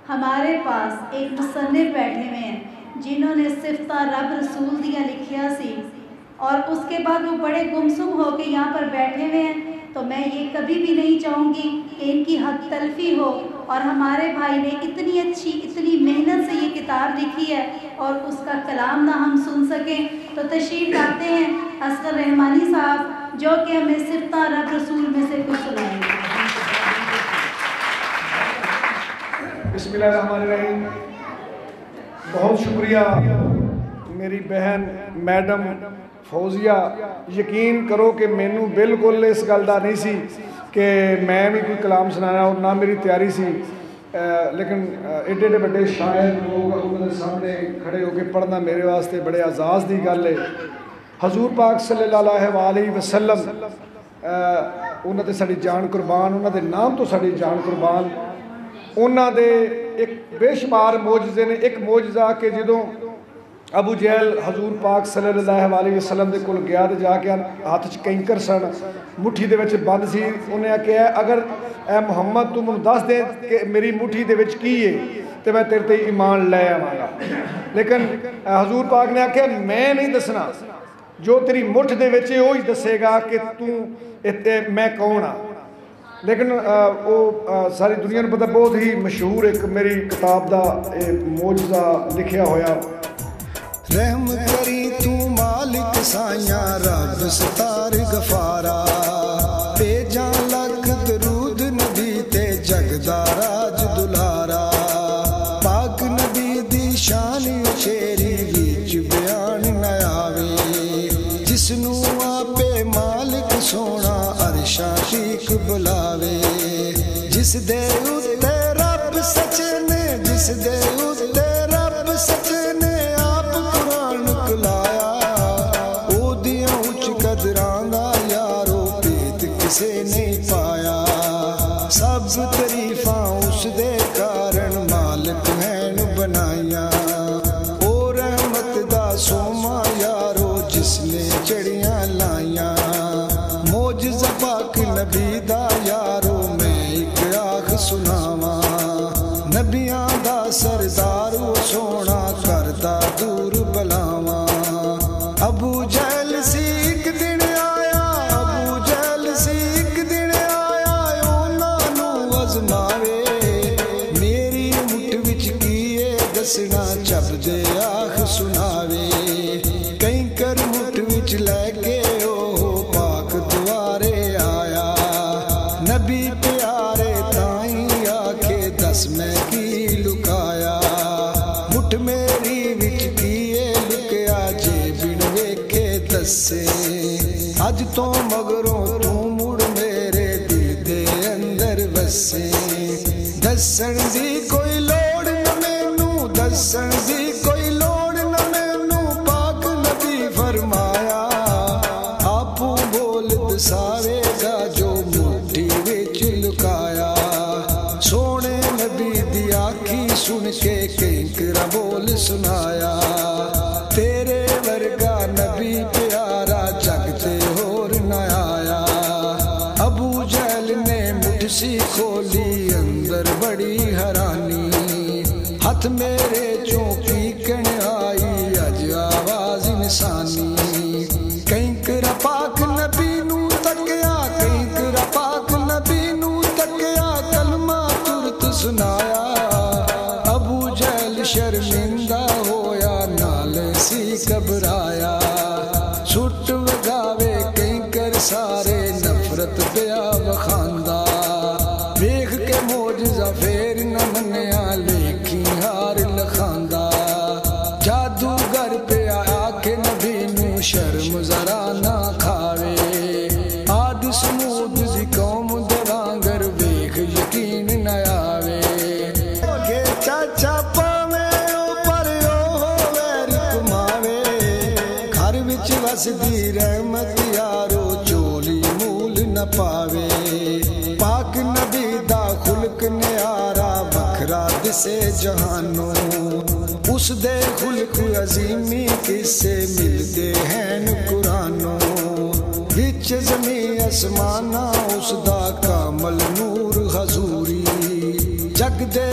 हमारे पास एक मुसन्निफ बैठे हुए हैं जिन्होंने सिफ़ता रब रसूल दिया लिखिया सी और उसके बाद वो बड़े गुमसुम होकर यहाँ पर बैठे हुए हैं। तो मैं ये कभी भी नहीं चाहूँगी कि इनकी हक तलफी हो। और हमारे भाई ने इतनी अच्छी इतनी मेहनत से ये किताब लिखी है और उसका कलाम ना हम सुन सकें। तो तशरीफ़ लाते हैं असगर रहमानी साहब जो कि हमें सिफ़ता रब रसूल में से कुछ सुनाएंगे। बिस्मिल्लाहिर्रहमानिर्रहीम। बहुत शुक्रिया मेरी बहन मैडम फौजिया। यकीन करो कि मैनू बिल्कुल इस गल का नहीं सी कि मैं भी कोई कलाम सुनाना और ना मेरी तैयारी सी, लेकिन एडे एडे बड़े शायर लोग उन्होंने सामने खड़े होकर पढ़ना मेरे वास्ते बड़े एजाज़ की गल है। हजूर पाक सल्लल्लाहु अलैहि वसल्लम उन्होंने साड़ी जान कुर्बान, उन्होंने नाम तो साड़ी जान कुर्बान। उन्होंने एक बेशुमार मोजज़े ने, एक मोजज़ा कि जो अबू जहल हजूर पाक सल्लल्लाहु अलैहि वसल्लम के कोल गया तो जाके हाथ च कैंकर सन, मुट्ठी दे विच बंद सी। उन्हें आख्या अगर ए मुहम्मद तू मैनूं दस दे कि मेरी मुट्ठी दे विच की है तो मैं तेरे ते ईमान लै आवांगा। लेकिन हजूर पाक ने आख्या मैं नहीं दसना, जो तेरी मुठ दे विच है वही दसेगा कि तू मैं कौन हाँ। लेकिन वो सारी दुनिया को पता, बहुत ही मशहूर एक मेरी किताब का मोजज़ा लिखिया होया। रहम करी तू मालिक साया रब सतार गफारा, भेजा लख दरूद नबी ते जगदा राज दुलारा। पाक नबी दी शान उचेरी विच बयान न आवे, जिसनू आपे मालिक सोना अरशा शीक बुलावे। जिस दे उत्ते रब सच ने, जिस दे उत्ते रब सच ने आप कुरान कुलाया। ओदियां उच्च कदरां दा यारो भेद किसे नहीं पाया। सब तरीफां उस दे कारण मालिक हैन बनाया। ओ रहमत दा सोमा यारो जिसने चढ़ियां लाइया। मोजज़ा पाक नबी दा यारो मैं एक आख सुनावा। नबियां दा सरदार सोना करदा दूर बलावा। अबू जहल सी एक दिन आया, अबू जहल सी एक दिन आया उन्हां नूं अज़मावे। मेरी मुठ विच कीए दसना जब दे आख सुनावे। कई कर मुठ विच लैके ओ पाक दुआरे आया। नबी प्यारे ताई आखे दस मैं की लुकाया। मुठ मेरी विच कीए लुकया जे बिन वेखे दसे। अज तो मगरों तू मुड़ मेरे दिल दे अंदर वसे। दसन दी कोई लोड़ न मैनू, दसन दी कोई लोड़ न मैनू पाक नबी फरमाया। आपू बोल दसावेगा जो मुट्ठी विच लुकाया। सोने नबी दी आखी सुन के कैंकरा बोल सुनाया। तेरे वर्गा नबी प्यारा जग ते होर न आया। अबू जहल ने मुठ सी खोली अंदर बड़ी हैरानी। हथ मेरे चौकी कण आई अज आवाज इंसानी। कैंकरा पाक नबी नू तकिया, कैंकरा पाक नबी नू तकिया कलमा तुरत सुनाया। अबू जहल शर्मिंदा होया नाल सी घबराया। सुट वगावे कैंकर सारे नफरत पिया वखांदा। वेख के मोजज़ा फेर न मन्या लेखी हार लखांदा। जादूगर पिया आखे नबी नू शर्म जरा ना खावे। आद समूद दी कौम दे वांगर वेख यकीन न आवे। के चाचा पावे पर ओ वैर कमावे। घर विच वसदी रहमत यारो चोली मूल न पावे। पाक नबी दा खुलक न्यारा बखरा दिसे जहानों। उस दे खुलक अजीमी किसे मिलते हैं कुरानों। विच जमी आसमाना उस दा कामल नूर हजूरी। जग दे